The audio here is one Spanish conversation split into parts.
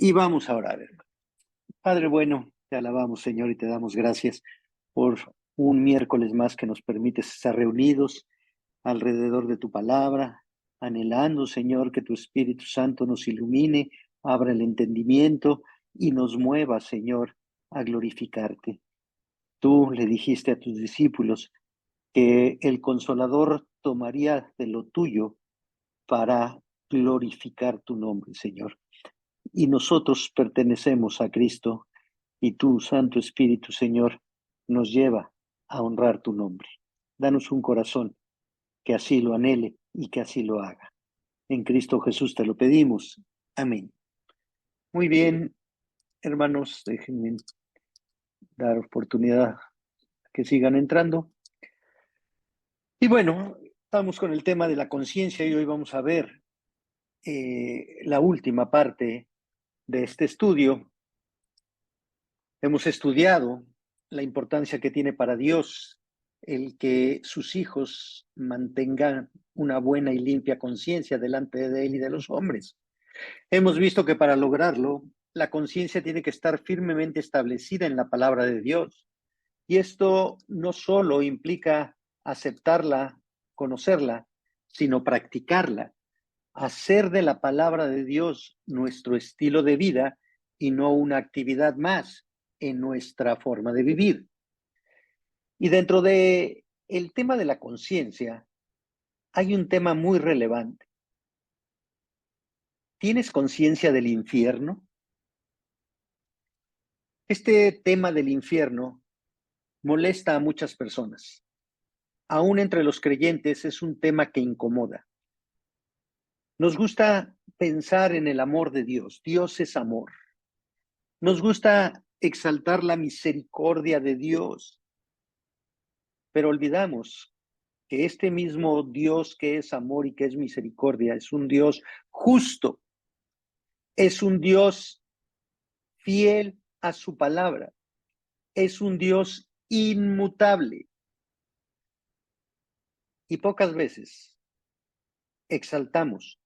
Y vamos a orar, hermano. Padre bueno, te alabamos, Señor, y te damos gracias por un miércoles más que nos permites estar reunidos alrededor de tu palabra, anhelando, Señor, que tu Espíritu Santo nos ilumine, abra el entendimiento y nos mueva, Señor, a glorificarte. Tú le dijiste a tus discípulos que el Consolador tomaría de lo tuyo para glorificar tu nombre, Señor. Y nosotros pertenecemos a Cristo y tu Santo Espíritu, Señor, nos lleva a honrar tu nombre. Danos un corazón que así lo anhele y que así lo haga. En Cristo Jesús te lo pedimos. Amén. Muy bien, hermanos, déjenme dar oportunidad a que sigan entrando. Y bueno, estamos con el tema de la conciencia y hoy vamos a ver la última parte de este estudio. Hemos estudiado la importancia que tiene para Dios el que sus hijos mantengan una buena y limpia conciencia delante de Él y de los hombres. Hemos visto que para lograrlo, la conciencia tiene que estar firmemente establecida en la palabra de Dios. Y esto no solo implica aceptarla, conocerla, sino practicarla, hacer de la palabra de Dios nuestro estilo de vida y no una actividad más en nuestra forma de vivir. Y dentro de el tema de la conciencia, hay un tema muy relevante. ¿Tienes conciencia del infierno? Este tema del infierno molesta a muchas personas. Aún entre los creyentes es un tema que incomoda. Nos gusta pensar en el amor de Dios. Dios es amor. Nos gusta exaltar la misericordia de Dios, pero olvidamos que este mismo Dios que es amor y que es misericordia es un Dios justo, es un Dios fiel a su palabra, es un Dios inmutable. Y pocas veces exaltamos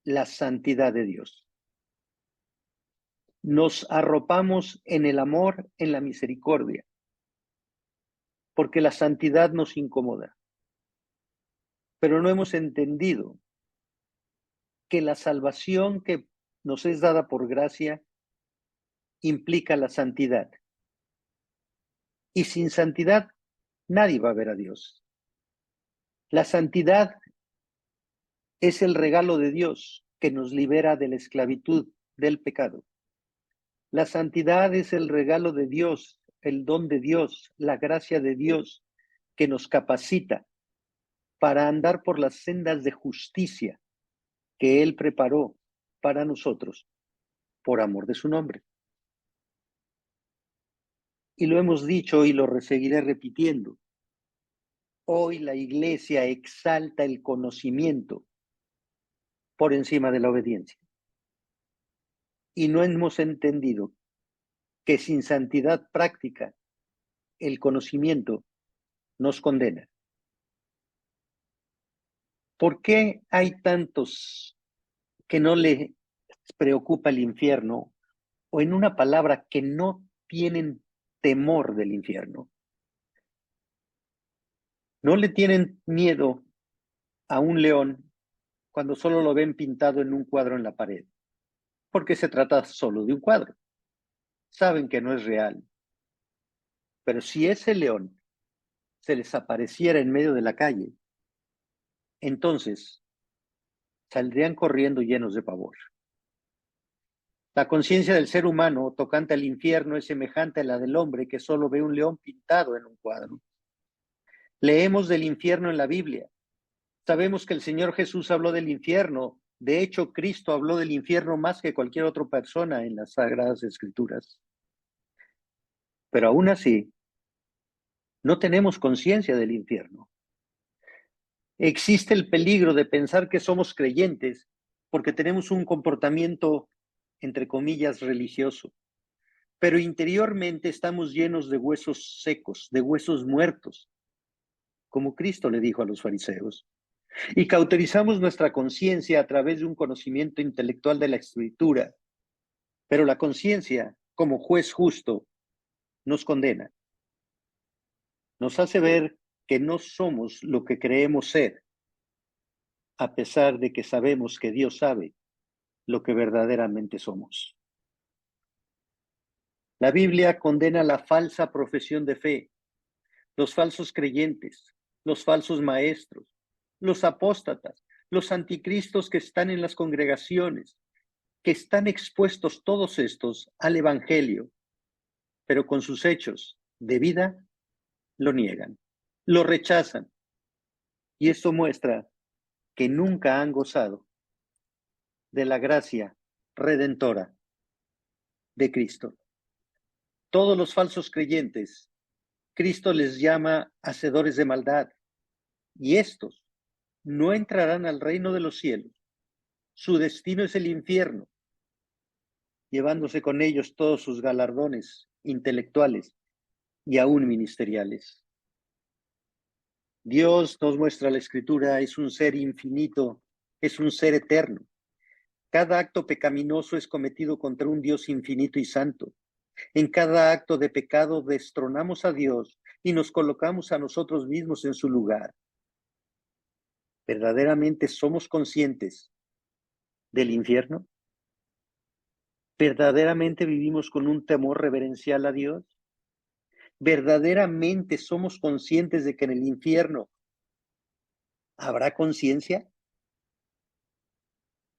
la santidad de Dios. Nos arropamos en el amor, en la misericordia, porque la santidad nos incomoda. Pero no hemos entendido que la salvación que nos es dada por gracia implica la santidad. Y sin santidad nadie va a ver a Dios. La santidad es el regalo de Dios que nos libera de la esclavitud del pecado. La santidad es el regalo de Dios, el don de Dios, la gracia de Dios que nos capacita para andar por las sendas de justicia que Él preparó para nosotros por amor de su nombre. Y lo hemos dicho y lo seguiré repitiendo. Hoy la iglesia exalta el conocimiento por encima de la obediencia. Y no hemos entendido que sin santidad práctica, el conocimiento nos condena. ¿Por qué hay tantos que no les preocupa el infierno? O en una palabra, que no tienen temor del infierno. No le tienen miedo a un león cuando solo lo ven pintado en un cuadro en la pared, porque se trata solo de un cuadro. Saben que no es real. Pero si ese león se les apareciera en medio de la calle, entonces saldrían corriendo llenos de pavor. La conciencia del ser humano tocante al infierno es semejante a la del hombre que solo ve un león pintado en un cuadro. Leemos del infierno en la Biblia. Sabemos que el Señor Jesús habló del infierno. De hecho, Cristo habló del infierno más que cualquier otra persona en las Sagradas Escrituras. Pero aún así, no tenemos conciencia del infierno. Existe el peligro de pensar que somos creyentes porque tenemos un comportamiento, entre comillas, religioso. Pero interiormente estamos llenos de huesos secos, de huesos muertos, como Cristo le dijo a los fariseos. Y cauterizamos nuestra conciencia a través de un conocimiento intelectual de la Escritura, Pero la conciencia, como juez justo, nos condena. Nos hace ver que no somos lo que creemos ser, a pesar de que sabemos que Dios sabe lo que verdaderamente somos. La Biblia condena la falsa profesión de fe, los falsos creyentes, los falsos maestros, los apóstatas, los anticristos que están en las congregaciones, que están expuestos todos estos al Evangelio, pero con sus hechos de vida lo niegan, lo rechazan. Y esto muestra que nunca han gozado de la gracia redentora de Cristo. Todos los falsos creyentes, Cristo les llama hacedores de maldad, y estos no entrarán al reino de los cielos. Su destino es el infierno, llevándose con ellos todos sus galardones intelectuales y aún ministeriales. Dios, nos muestra la Escritura, es un ser infinito, es un ser eterno. Cada acto pecaminoso es cometido contra un Dios infinito y santo. En cada acto de pecado destronamos a Dios y nos colocamos a nosotros mismos en su lugar. ¿Verdaderamente somos conscientes del infierno? ¿Verdaderamente vivimos con un temor reverencial a Dios? ¿Verdaderamente somos conscientes de que en el infierno habrá conciencia?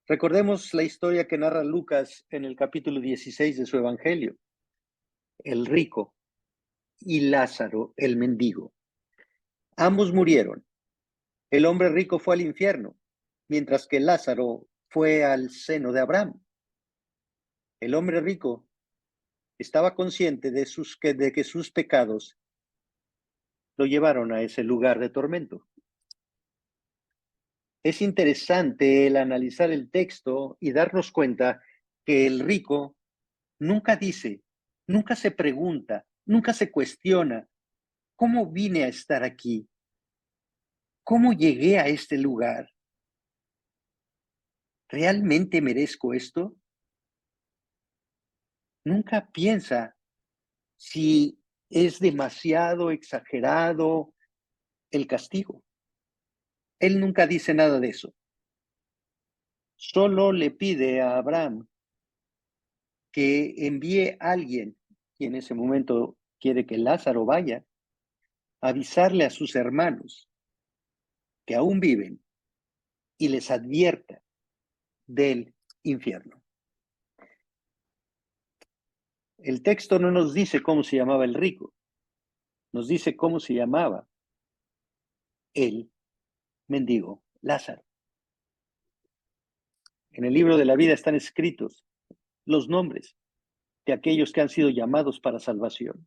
Recordemos la historia que narra Lucas en el capítulo 16 de su Evangelio. El rico y Lázaro, el mendigo. Ambos murieron. El hombre rico fue al infierno, mientras que Lázaro fue al seno de Abraham. El hombre rico estaba consciente de que sus pecados lo llevaron a ese lugar de tormento. Es interesante el analizar el texto y darnos cuenta que el rico nunca dice, nunca se pregunta, nunca se cuestiona, ¿cómo vine a estar aquí? ¿Cómo llegué a este lugar? ¿Realmente merezco esto? Nunca piensa si es demasiado exagerado el castigo. Él nunca dice nada de eso. Solo le pide a Abraham que envíe a alguien, y en ese momento quiere que Lázaro vaya, a avisarle a sus hermanos que aún viven y les advierta del infierno. El texto no nos dice cómo se llamaba el rico, nos dice cómo se llamaba el mendigo Lázaro. En el libro de la vida están escritos los nombres de aquellos que han sido llamados para salvación.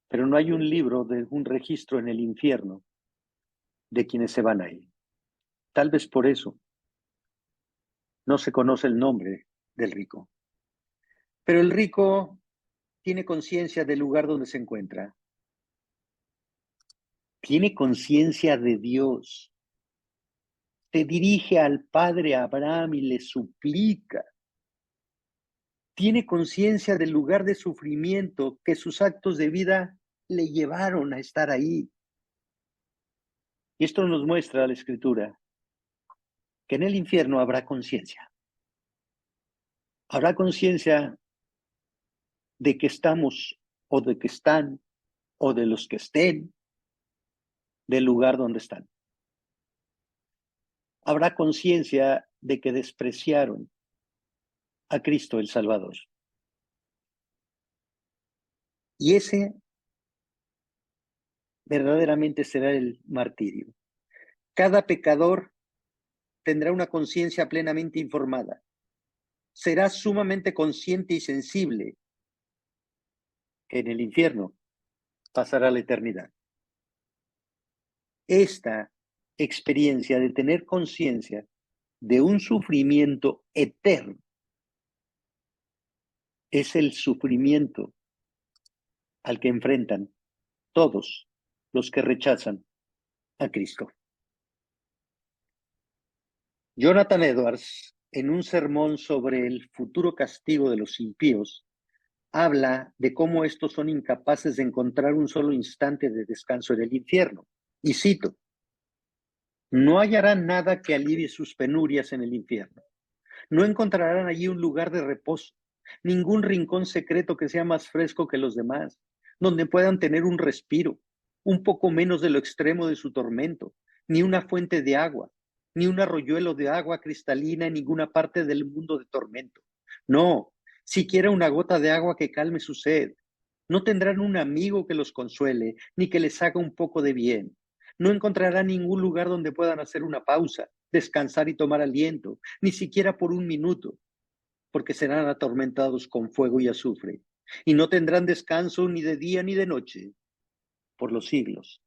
Pero no hay un libro de un registro en el infierno de quienes se van ahí. Tal vez por eso no se conoce el nombre del rico. Pero el rico tiene conciencia del lugar donde se encuentra. Tiene conciencia de Dios. Se dirige al padre Abraham y le suplica. Tiene conciencia del lugar de sufrimiento que sus actos de vida le llevaron a estar ahí. Y esto nos muestra la Escritura, que en el infierno habrá conciencia. Habrá conciencia de que estamos o de que están o de los que estén del lugar donde están. Habrá conciencia de que despreciaron a Cristo el Salvador. Y ese verdaderamente será el martirio. Cada pecador tendrá una conciencia plenamente informada. Será sumamente consciente y sensible que en el infierno pasará la eternidad. Esta experiencia de tener conciencia de un sufrimiento eterno es el sufrimiento al que enfrentan todos los que rechazan a Cristo. Jonathan Edwards en un sermón sobre el futuro castigo de los impíos, habla de cómo estos son incapaces de encontrar un solo instante de descanso en el infierno. Y cito, no hallarán nada que alivie sus penurias en el infierno. No encontrarán allí un lugar de reposo, ningún rincón secreto que sea más fresco que los demás, donde puedan tener un respiro, un poco menos de lo extremo de su tormento, ni una fuente de agua, ni un arroyuelo de agua cristalina en ninguna parte del mundo de tormento. No, siquiera una gota de agua que calme su sed. No tendrán un amigo que los consuele, ni que les haga un poco de bien. No encontrarán ningún lugar donde puedan hacer una pausa, descansar y tomar aliento, ni siquiera por un minuto, porque serán atormentados con fuego y azufre, y no tendrán descanso ni de día ni de noche, por los siglos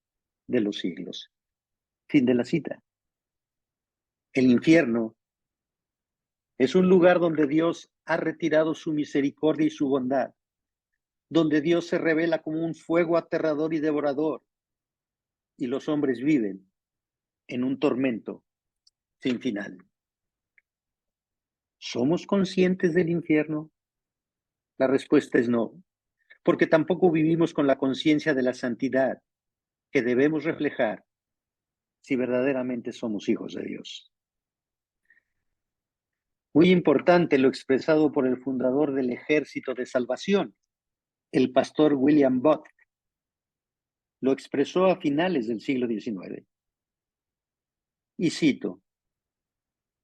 de los siglos. Fin de la cita. El infierno es un lugar donde Dios ha retirado su misericordia y su bondad, donde Dios se revela como un fuego aterrador y devorador, y los hombres viven en un tormento sin final. ¿Somos conscientes del infierno? La respuesta es no, porque tampoco vivimos con la conciencia de la santidad que debemos reflejar si verdaderamente somos hijos de Dios. Muy importante lo expresado por el fundador del Ejército de Salvación, el pastor William Booth. Lo expresó a finales del siglo XIX. Y cito,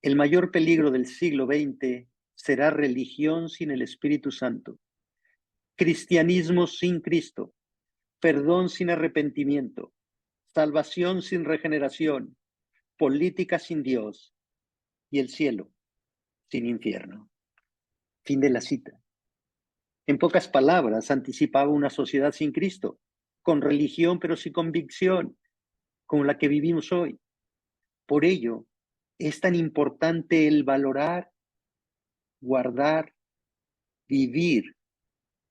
el mayor peligro del siglo XX será religión sin el Espíritu Santo, cristianismo sin Cristo, perdón sin arrepentimiento, salvación sin regeneración, política sin Dios y el cielo sin infierno. Fin de la cita. En pocas palabras, anticipaba una sociedad sin Cristo, con religión pero sin convicción, como la que vivimos hoy. Por ello, es tan importante el valorar, guardar, vivir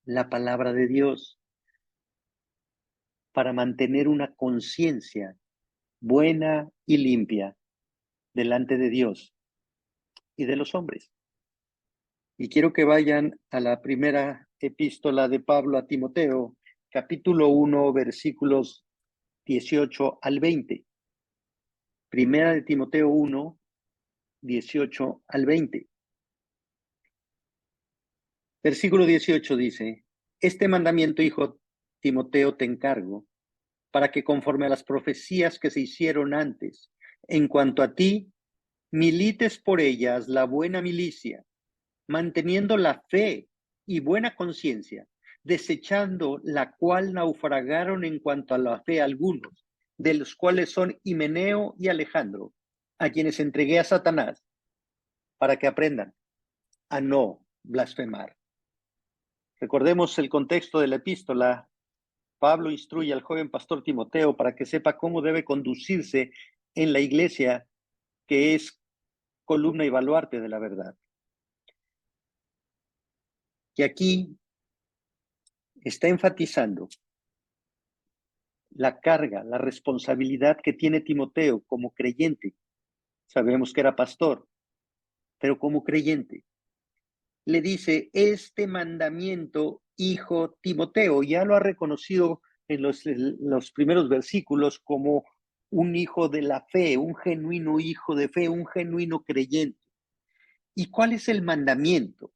la palabra de Dios para mantener una conciencia buena y limpia delante de Dios y de los hombres. Y quiero que vayan a la primera epístola de Pablo a Timoteo, capítulo 1, versículos 18 al 20. Primera de Timoteo 1, 18 al 20. Versículo 18 dice, este mandamiento, hijo Timoteo, te encargo, para que conforme a las profecías que se hicieron antes, en cuanto a ti, milites por ellas la buena milicia, manteniendo la fe y buena conciencia, desechando la cual naufragaron en cuanto a la fe algunos, de los cuales son Himeneo y Alejandro, a quienes entregué a Satanás, para que aprendan a no blasfemar. Recordemos el contexto de la epístola. Pablo instruye al joven pastor Timoteo para que sepa cómo debe conducirse en la iglesia, que es columna y baluarte de la verdad. Y aquí está enfatizando la carga, la responsabilidad que tiene Timoteo como creyente. Sabemos que era pastor, pero como creyente. Le dice, este mandamiento, hijo Timoteo, ya lo ha reconocido en los primeros versículos como un hijo de la fe, un genuino hijo de fe, un genuino creyente. ¿Y cuál es el mandamiento?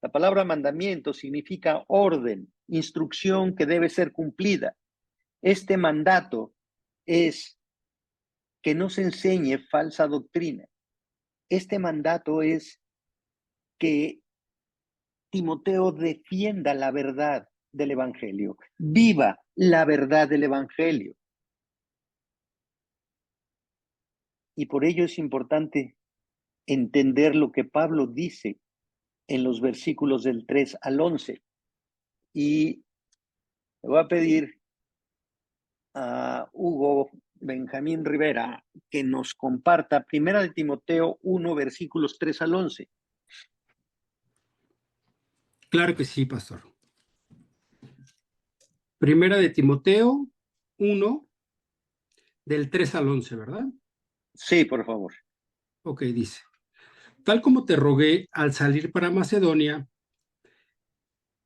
La palabra mandamiento significa orden, instrucción que debe ser cumplida. Este mandato es que no se enseñe falsa doctrina. Este mandato es que Timoteo defienda la verdad del Evangelio, viva la verdad del Evangelio. Y por ello es importante entender lo que Pablo dice en los versículos del 3 al 11. Y le voy a pedir a Hugo Benjamín Rivera que nos comparta Primera de Timoteo 1, versículos 3 al 11. Claro que sí, pastor. Primera de Timoteo 1, del 3 al 11, ¿verdad? Sí, por favor. Ok, dice. tal como te rogué al salir para Macedonia,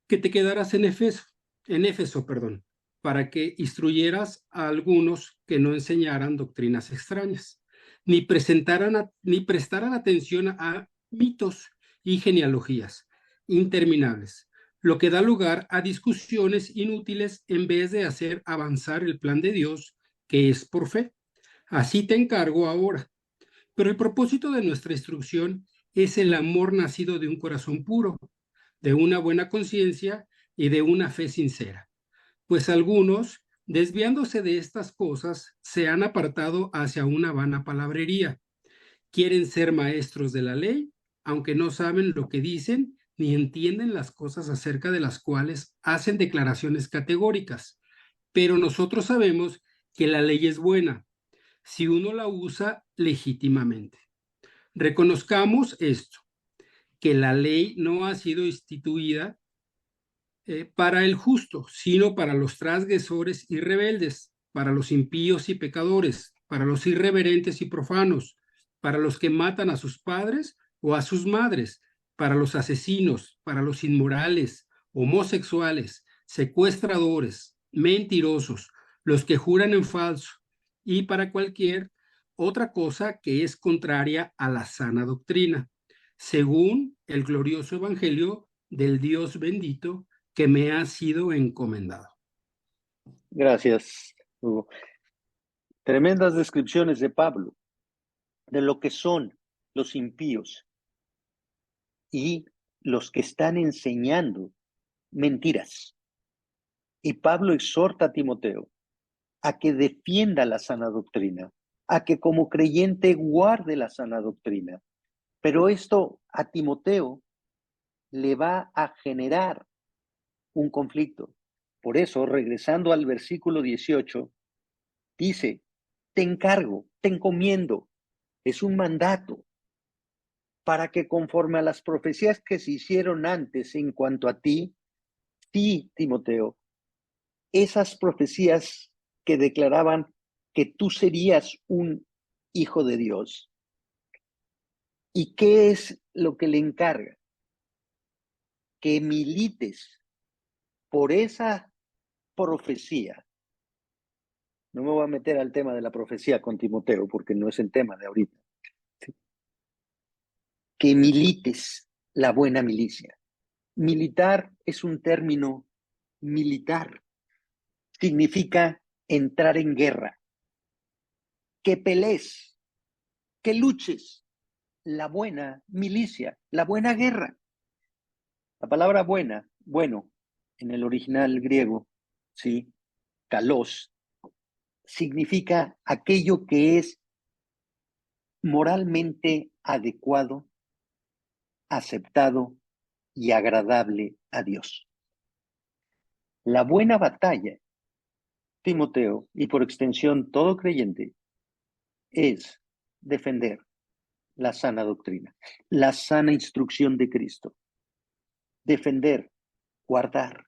que te quedaras en Éfeso, perdón, para que instruyeras a algunos que no enseñaran doctrinas extrañas, ni prestaran atención a mitos y genealogías interminables, lo que da lugar a discusiones inútiles en vez de hacer avanzar el plan de Dios, que es por fe. Así te encargo ahora. Pero el propósito de nuestra instrucción es el amor nacido de un corazón puro, de una buena conciencia y de una fe sincera. Pues algunos, desviándose de estas cosas, se han apartado hacia una vana palabrería. Quieren ser maestros de la ley, aunque no saben lo que dicen ni entienden las cosas acerca de las cuales hacen declaraciones categóricas. Pero nosotros sabemos que la ley es buena si uno la usa legítimamente. Reconozcamos esto, que la ley no ha sido instituida para el justo, sino para los transgresores y rebeldes, para los impíos y pecadores, para los irreverentes y profanos, para los que matan a sus padres o a sus madres, para los asesinos, para los inmorales, homosexuales, secuestradores, mentirosos, los que juran en falso, y para cualquier otra cosa que es contraria a la sana doctrina, según el glorioso evangelio del Dios bendito que me ha sido encomendado. Gracias, Hugo. Tremendas descripciones de Pablo, de lo que son los impíos y los que están enseñando mentiras. Y Pablo exhorta a Timoteo a que defienda la sana doctrina, a que como creyente guarde la sana doctrina. Pero esto a Timoteo le va a generar un conflicto. Por eso, regresando al versículo 18, dice, te encargo, te encomiendo, es un mandato, para que conforme a las profecías que se hicieron antes en cuanto a ti, sí, Timoteo, esas profecías que declaraban que tú serías un hijo de Dios. ¿Y qué es lo que le encarga? Que milites por esa profecía. No me voy a meter al tema de la profecía con Timoteo, porque no es el tema de ahorita. Que milites la buena milicia. Militar es un término militar. Significa entrar en guerra. Que pelees, que luches. La buena milicia, la buena guerra. La palabra buena, bueno, en el original griego, ¿sí? Kalos, significa aquello que es moralmente adecuado, aceptado y agradable a Dios. La buena batalla, Timoteo, y por extensión todo creyente, es defender la sana doctrina, la sana instrucción de Cristo. Defender, guardar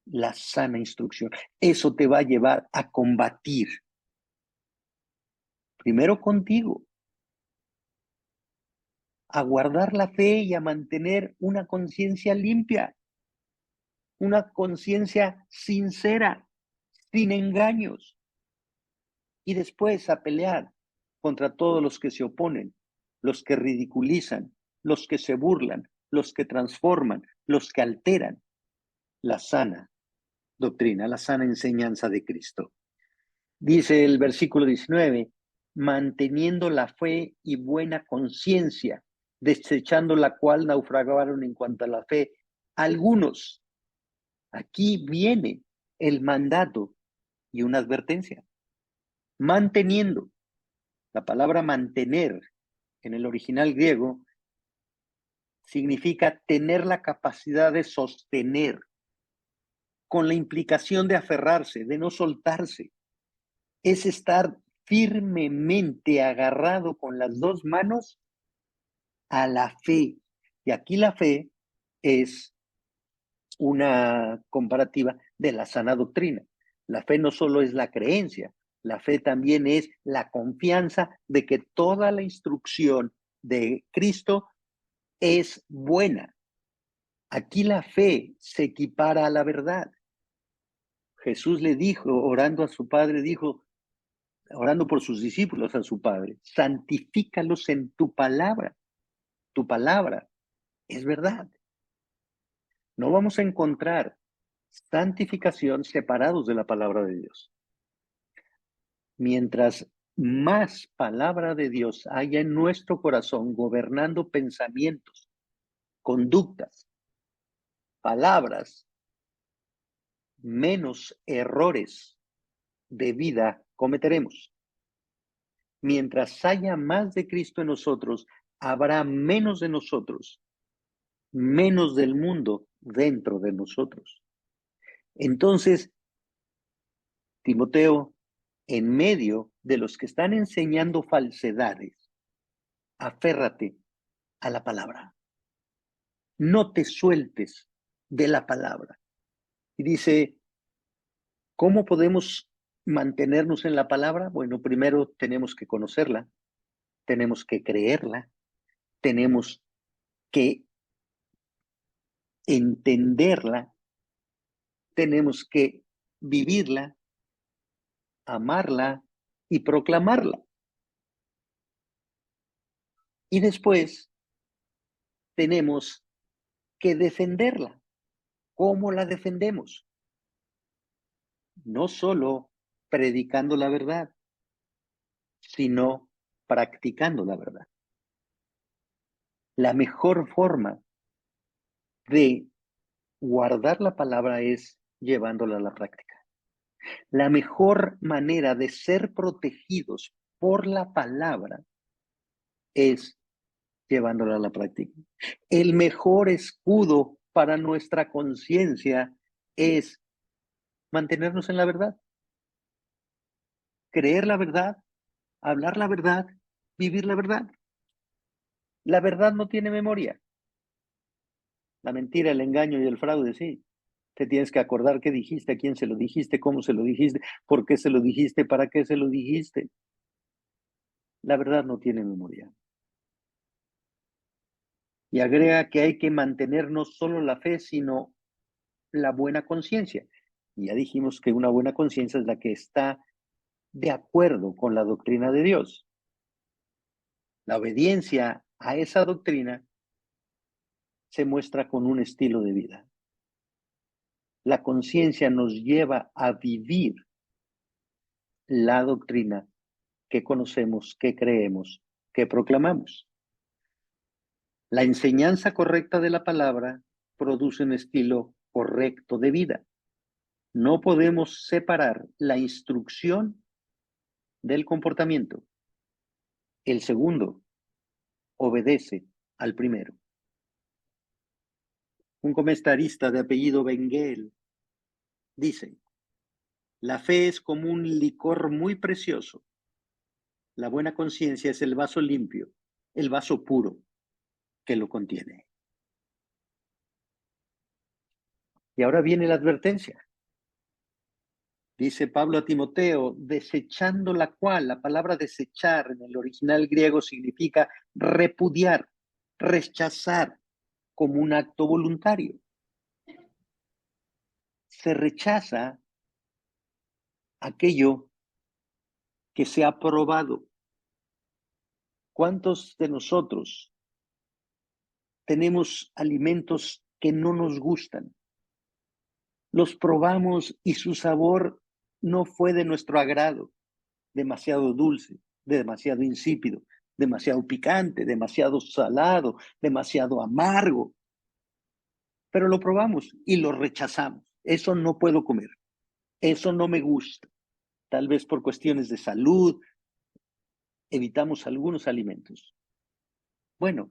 la sana instrucción. Eso te va a llevar a combatir. Primero contigo, a guardar la fe y a mantener una conciencia limpia, una conciencia sincera, sin engaños. Y después a pelear contra todos los que se oponen, los que ridiculizan, los que se burlan, los que transforman, los que alteran la sana doctrina, la sana enseñanza de Cristo. Dice el versículo 19, manteniendo la fe y buena conciencia, desechando la cual naufragaron en cuanto a la fe algunos. Aquí viene el mandato y una advertencia. Manteniendo. La palabra mantener en el original griego significa tener la capacidad de sostener, con la implicación de aferrarse, de no soltarse. Es estar firmemente agarrado con las dos manos a la fe. Y aquí la fe es una comparativa de la sana doctrina. La fe no solo es la creencia, la fe también es la confianza de que toda la instrucción de Cristo es buena. Aquí la fe se equipara a la verdad. Jesús le dijo, orando a su Padre, dijo, orando por sus discípulos a su Padre, santifícalos en tu palabra. Tu palabra es verdad. No vamos a encontrar santificación separados de la palabra de Dios. Mientras más palabra de Dios haya en nuestro corazón, gobernando pensamientos, conductas, palabras, menos errores de vida cometeremos. Mientras haya más de Cristo en nosotros, habrá menos de nosotros, menos del mundo dentro de nosotros. Entonces, Timoteo, en medio de los que están enseñando falsedades, aférrate a la palabra. No te sueltes de la palabra. Y dice, ¿cómo podemos mantenernos en la palabra? Bueno, primero tenemos que conocerla, tenemos que creerla, tenemos que entenderla, tenemos que vivirla, amarla y proclamarla. Y después tenemos que defenderla. ¿Cómo la defendemos? No solo predicando la verdad, sino practicando la verdad. La mejor forma de guardar la palabra es llevándola a la práctica. La mejor manera de ser protegidos por la palabra es llevándola a la práctica. El mejor escudo para nuestra conciencia es mantenernos en la verdad, creer la verdad, hablar la verdad, vivir la verdad. La verdad no tiene memoria. La mentira, el engaño y el fraude, sí. Te tienes que acordar qué dijiste, a quién se lo dijiste, cómo se lo dijiste, por qué se lo dijiste, para qué se lo dijiste. La verdad no tiene memoria. Y agrega que hay que mantener no solo la fe, sino la buena conciencia. Y ya dijimos que una buena conciencia es la que está de acuerdo con la doctrina de Dios. La obediencia a esa doctrina se muestra con un estilo de vida. La conciencia nos lleva a vivir la doctrina que conocemos, que creemos, que proclamamos. La enseñanza correcta de la palabra produce un estilo correcto de vida. No podemos separar la instrucción del comportamiento. El segundo obedece al primero. Un comentarista de apellido Benguel dice, la fe es como un licor muy precioso. La buena conciencia es el vaso limpio, el vaso puro que lo contiene. Y ahora viene la advertencia. Dice Pablo a Timoteo, desechando la cual, la palabra desechar en el original griego significa repudiar, rechazar como un acto voluntario. Se rechaza aquello que se ha probado. ¿Cuántos de nosotros tenemos alimentos que no nos gustan? Los probamos y su sabor no fue de nuestro agrado, demasiado dulce, demasiado insípido, demasiado picante, demasiado salado, demasiado amargo. Pero lo probamos y lo rechazamos. Eso no puedo comer, eso no me gusta. Tal vez por cuestiones de salud, evitamos algunos alimentos. Bueno,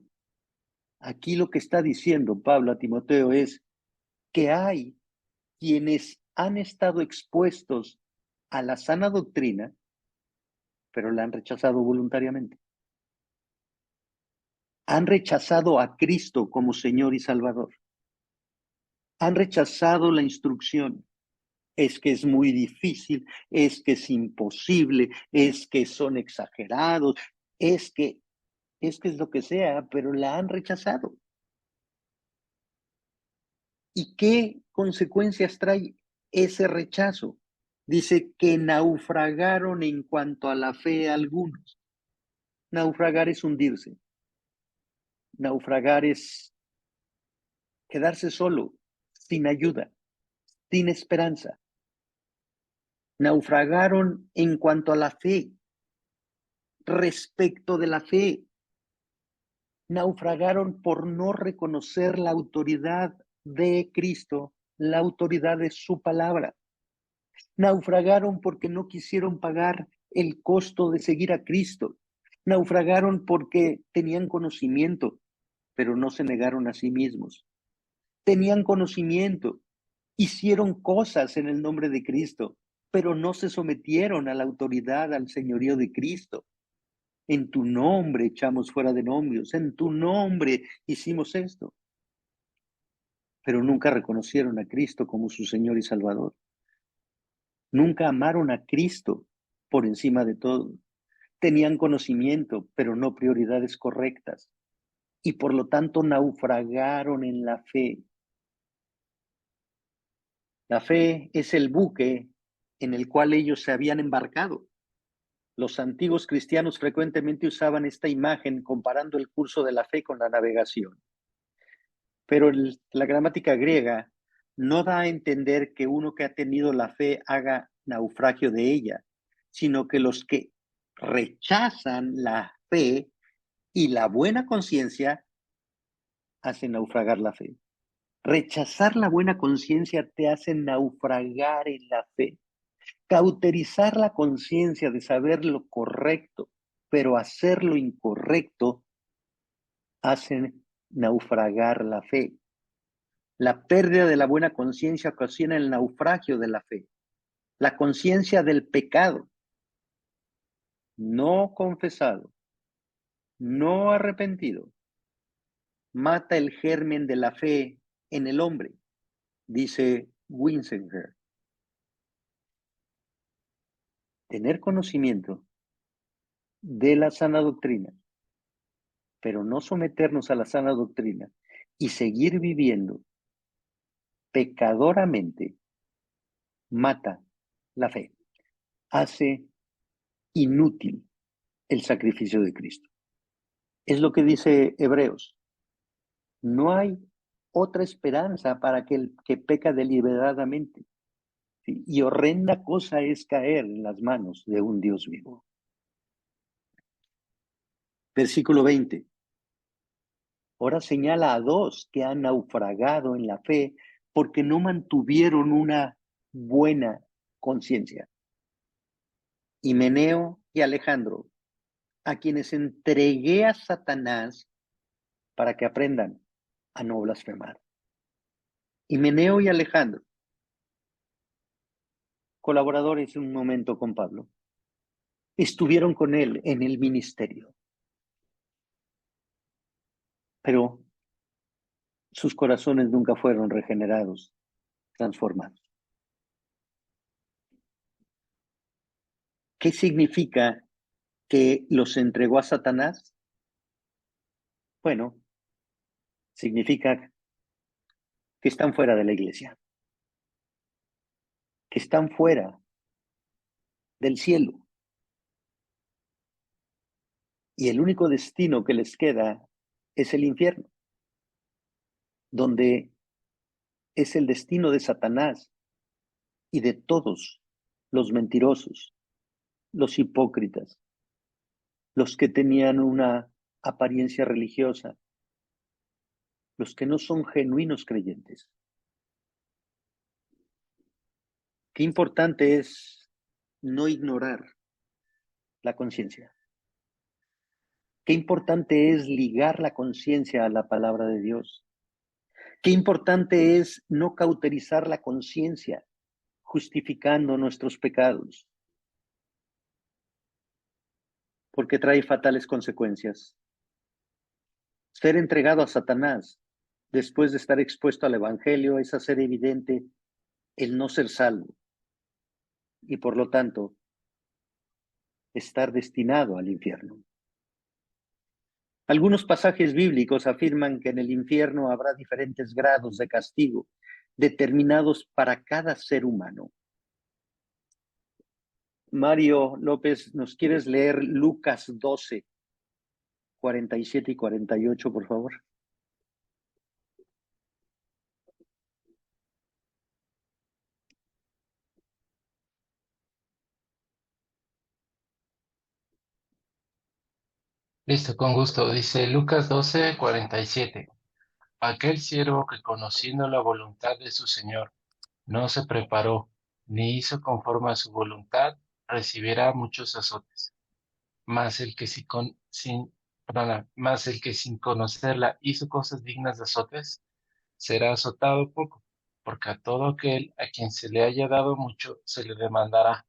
aquí lo que está diciendo Pablo a Timoteo es que hay quienes han estado expuestos a la sana doctrina, pero la han rechazado voluntariamente. Han rechazado a Cristo como Señor y Salvador. Han rechazado la instrucción. Es que es muy difícil, es que es imposible, es que son exagerados, es que es que es lo que sea, pero la han rechazado. ¿Y qué consecuencias trae ese rechazo? Dice que naufragaron en cuanto a la fe algunos. Naufragar es hundirse. Naufragar es quedarse solo, sin ayuda, sin esperanza. Naufragaron en cuanto a la fe, respecto de la fe. Naufragaron por no reconocer la autoridad de Cristo, la autoridad de su palabra. Naufragaron porque no quisieron pagar el costo de seguir a Cristo. Naufragaron porque tenían conocimiento, pero no se negaron a sí mismos. Tenían conocimiento, hicieron cosas en el nombre de Cristo, pero no se sometieron a la autoridad, al señorío de Cristo. En tu nombre echamos fuera demonios, en tu nombre hicimos esto. Pero nunca reconocieron a Cristo como su Señor y Salvador. Nunca amaron a Cristo por encima de todo. Tenían conocimiento, pero no prioridades correctas. Y por lo tanto naufragaron en la fe. La fe es el buque en el cual ellos se habían embarcado. Los antiguos cristianos frecuentemente usaban esta imagen comparando el curso de la fe con la navegación. Pero la gramática griega no da a entender que uno que ha tenido la fe haga naufragio de ella, sino que los que rechazan la fe y la buena conciencia hacen naufragar la fe. Rechazar la buena conciencia te hace naufragar en la fe. Cauterizar la conciencia de saber lo correcto, pero hacer lo incorrecto, hace naufragar la fe. La pérdida de la buena conciencia ocasiona el naufragio de la fe. La conciencia del pecado no confesado, no arrepentido, mata el germen de la fe en el hombre, dice Winsinger. Tener conocimiento de la sana doctrina, pero no someternos a la sana doctrina y seguir viviendo pecadoramente, mata la fe, hace inútil el sacrificio de Cristo. Es lo que dice Hebreos. No hay otra esperanza para aquel que peca deliberadamente. ¿Sí? Y horrenda cosa es caer en las manos de un Dios vivo. Versículo 20. Ahora señala a dos que han naufragado en la fe porque no mantuvieron una buena conciencia. Himeneo y Alejandro, a quienes entregué a Satanás para que aprendan a no blasfemar. Himeneo y Alejandro, colaboradores en un momento con Pablo, estuvieron con él en el ministerio, pero sus corazones nunca fueron regenerados, transformados. ¿Qué significa que los entregó a Satanás? Bueno, significa que están fuera de la iglesia, que están fuera del cielo. Y el único destino que les queda es el infierno, donde es el destino de Satanás y de todos los mentirosos, los hipócritas, los que tenían una apariencia religiosa, los que no son genuinos creyentes. Qué importante es no ignorar la conciencia. Qué importante es ligar la conciencia a la palabra de Dios. Qué importante es no cauterizar la conciencia, justificando nuestros pecados, porque trae fatales consecuencias. Ser entregado a Satanás después de estar expuesto al Evangelio es hacer evidente el no ser salvo y por lo tanto estar destinado al infierno. Algunos pasajes bíblicos afirman que en el infierno habrá diferentes grados de castigo determinados para cada ser humano. Mario López, ¿nos quieres leer Lucas 12, 47 y 48, por favor? Listo, con gusto. Dice Lucas 12:47. Aquel siervo que conociendo la voluntad de su señor no se preparó ni hizo conforme a su voluntad, recibirá muchos azotes. Mas el que mas el que sin conocerla hizo cosas dignas de azotes, será azotado poco, porque a todo aquel a quien se le haya dado mucho se le demandará,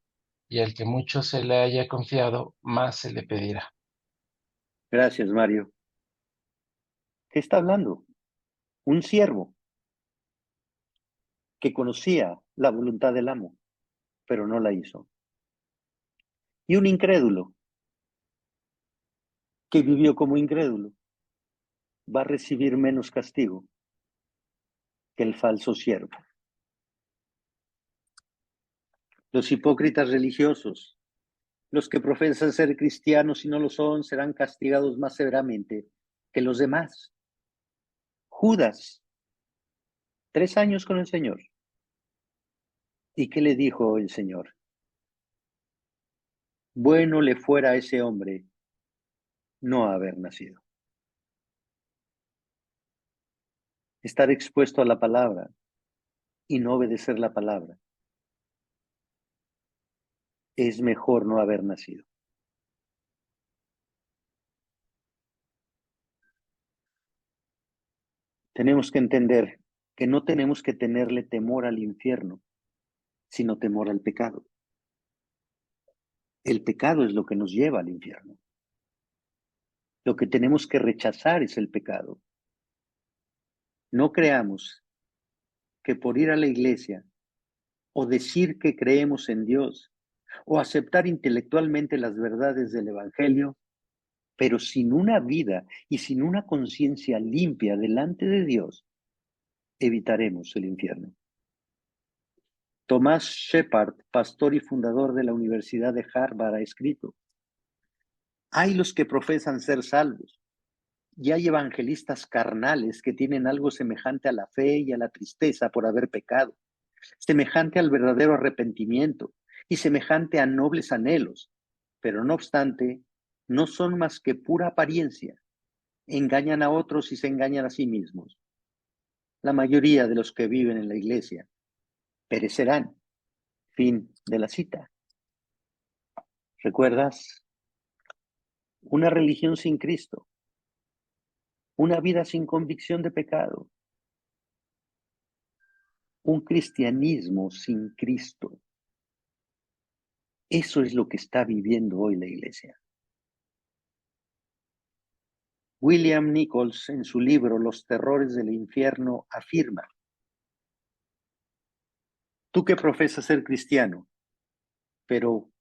y al que mucho se le haya confiado, más se le pedirá. Gracias, Mario. ¿Qué está hablando? Un siervo que conocía la voluntad del amo, pero no la hizo. Y un incrédulo que vivió como incrédulo va a recibir menos castigo que el falso siervo. Los hipócritas religiosos, los que profesan ser cristianos y no lo son, serán castigados más severamente que los demás. Judas, 3 años con el Señor. ¿Y qué le dijo el Señor? Bueno le fuera a ese hombre no haber nacido. Estar expuesto a la palabra y no obedecer la palabra es mejor no haber nacido. Tenemos que entender que no tenemos que tenerle temor al infierno, sino temor al pecado. El pecado es lo que nos lleva al infierno. Lo que tenemos que rechazar es el pecado. No creamos que por ir a la iglesia o decir que creemos en Dios o aceptar intelectualmente las verdades del Evangelio, pero sin una vida y sin una conciencia limpia delante de Dios, evitaremos el infierno. Thomas Shepard, pastor y fundador de la Universidad de Harvard, ha escrito: hay los que profesan ser salvos y hay evangelistas carnales que tienen algo semejante a la fe y a la tristeza por haber pecado, semejante al verdadero arrepentimiento y semejante a nobles anhelos, pero no obstante, no son más que pura apariencia. Engañan a otros y se engañan a sí mismos. La mayoría de los que viven en la iglesia perecerán. Fin de la cita. ¿Recuerdas? Una religión sin Cristo, una vida sin convicción de pecado, un cristianismo sin Cristo. Eso es lo que está viviendo hoy la iglesia. William Nichols, en su libro Los terrores del infierno, afirma: tú que profesas ser cristiano, pero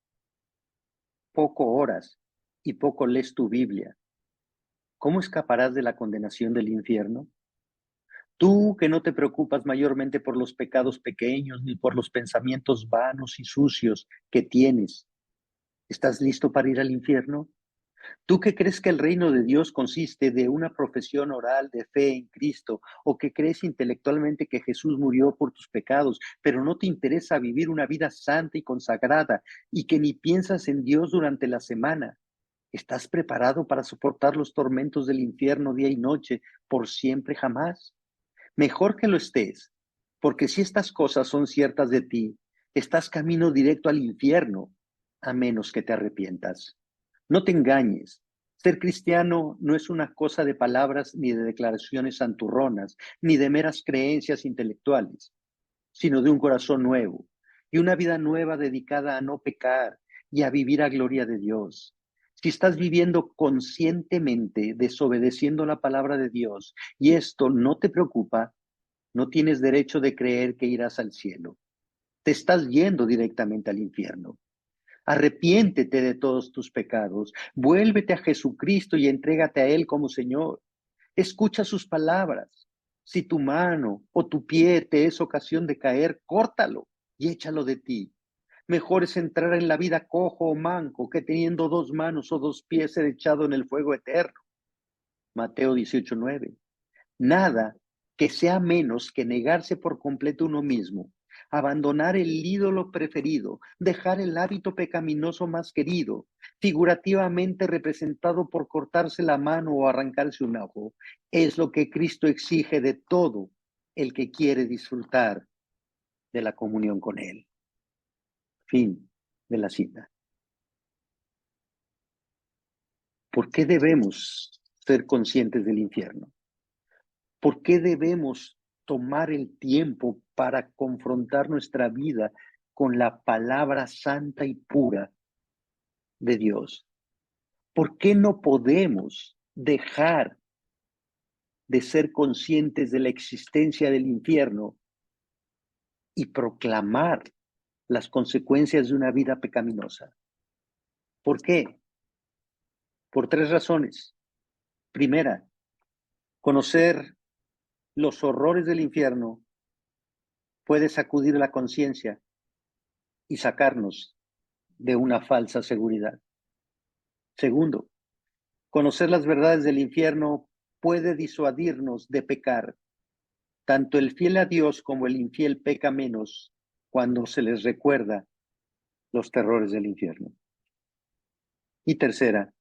poco oras y poco lees tu Biblia, ¿cómo escaparás de la condenación del infierno? Tú que no te preocupas mayormente por los pecados pequeños ni por los pensamientos vanos y sucios que tienes, ¿estás listo para ir al infierno? ¿Tú que crees que el reino de Dios consiste de una profesión oral de fe en Cristo o que crees intelectualmente que Jesús murió por tus pecados, pero no te interesa vivir una vida santa y consagrada y que ni piensas en Dios durante la semana? ¿Estás preparado para soportar los tormentos del infierno día y noche por siempre jamás? Mejor que lo estés, porque si estas cosas son ciertas de ti, estás camino directo al infierno, a menos que te arrepientas. No te engañes. Ser cristiano no es una cosa de palabras ni de declaraciones santurronas, ni de meras creencias intelectuales, sino de un corazón nuevo y una vida nueva dedicada a no pecar y a vivir a gloria de Dios. Si estás viviendo conscientemente desobedeciendo la palabra de Dios y esto no te preocupa, no tienes derecho de creer que irás al cielo. Te estás yendo directamente al infierno. Arrepiéntete de todos tus pecados. Vuélvete a Jesucristo y entrégate a Él como Señor. Escucha sus palabras. Si tu mano o tu pie te es ocasión de caer, córtalo y échalo de ti. Mejor es entrar en la vida cojo o manco que teniendo 2 manos o 2 pies ser echado en el fuego eterno. Mateo 18:9. Nada que sea menos que negarse por completo uno mismo, abandonar el ídolo preferido, dejar el hábito pecaminoso más querido, figurativamente representado por cortarse la mano o arrancarse un ojo, es lo que Cristo exige de todo el que quiere disfrutar de la comunión con Él. Fin de la cita. ¿Por qué debemos ser conscientes del infierno? ¿Por qué debemos tomar el tiempo para confrontar nuestra vida con la palabra santa y pura de Dios? ¿Por qué no podemos dejar de ser conscientes de la existencia del infierno y proclamar las consecuencias de una vida pecaminosa? ¿Por qué? Por 3 razones. Primera, conocer los horrores del infierno puede sacudir la conciencia y sacarnos de una falsa seguridad. Segundo, conocer las verdades del infierno puede disuadirnos de pecar. Tanto el fiel a Dios como el infiel peca menos cuando se les recuerda los terrores del infierno. Y tercera,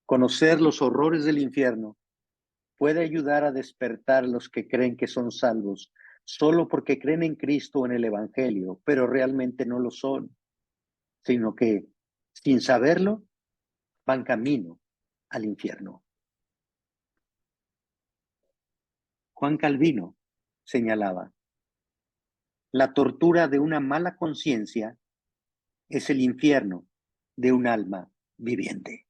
conocer los horrores del infierno puede ayudar a despertar a los que creen que son salvos solo porque creen en Cristo o en el Evangelio, pero realmente no lo son, sino que, sin saberlo, van camino al infierno. Juan Calvino señalaba: la tortura de una mala conciencia es el infierno de un alma viviente.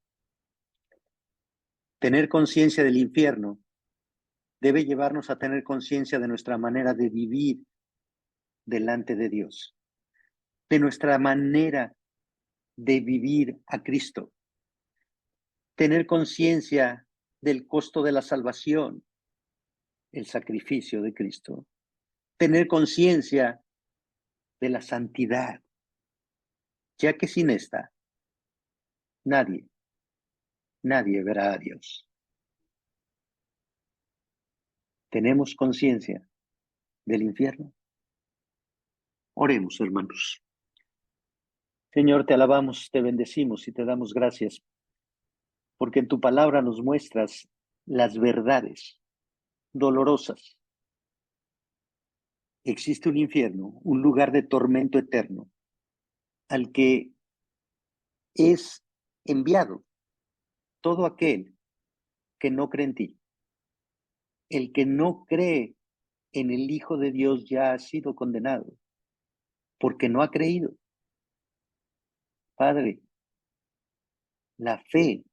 Tener conciencia del infierno debe llevarnos a tener conciencia de nuestra manera de vivir delante de Dios, de nuestra manera de vivir a Cristo, tener conciencia del costo de la salvación, el sacrificio de Cristo, tener conciencia de la santidad, ya que sin esta nadie verá a Dios. ¿Tenemos conciencia del infierno? Oremos, hermanos. Señor, te alabamos, te bendecimos y te damos gracias, porque en tu palabra nos muestras las verdades dolorosas. Existe un infierno, un lugar de tormento eterno, al que es enviado todo aquel que no cree en ti. El que no cree en el Hijo de Dios ya ha sido condenado, porque no ha creído. Padre, la fe,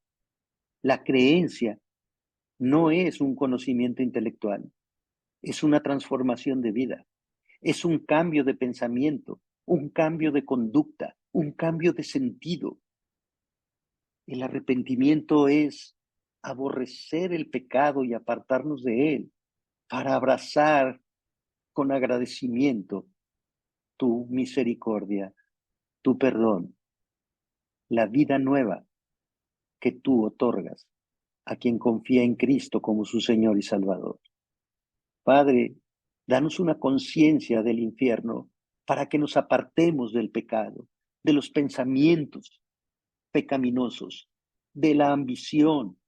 la creencia, no es un conocimiento intelectual, es una transformación de vida, es un cambio de pensamiento, un cambio de conducta, un cambio de sentido. El arrepentimiento es aborrecer el pecado y apartarnos de él para abrazar con agradecimiento tu misericordia, tu perdón, la vida nueva que tú otorgas a quien confía en Cristo como su Señor y Salvador. Padre, danos una conciencia del infierno para que nos apartemos del pecado, de los pensamientos pecaminosos, de la ambición,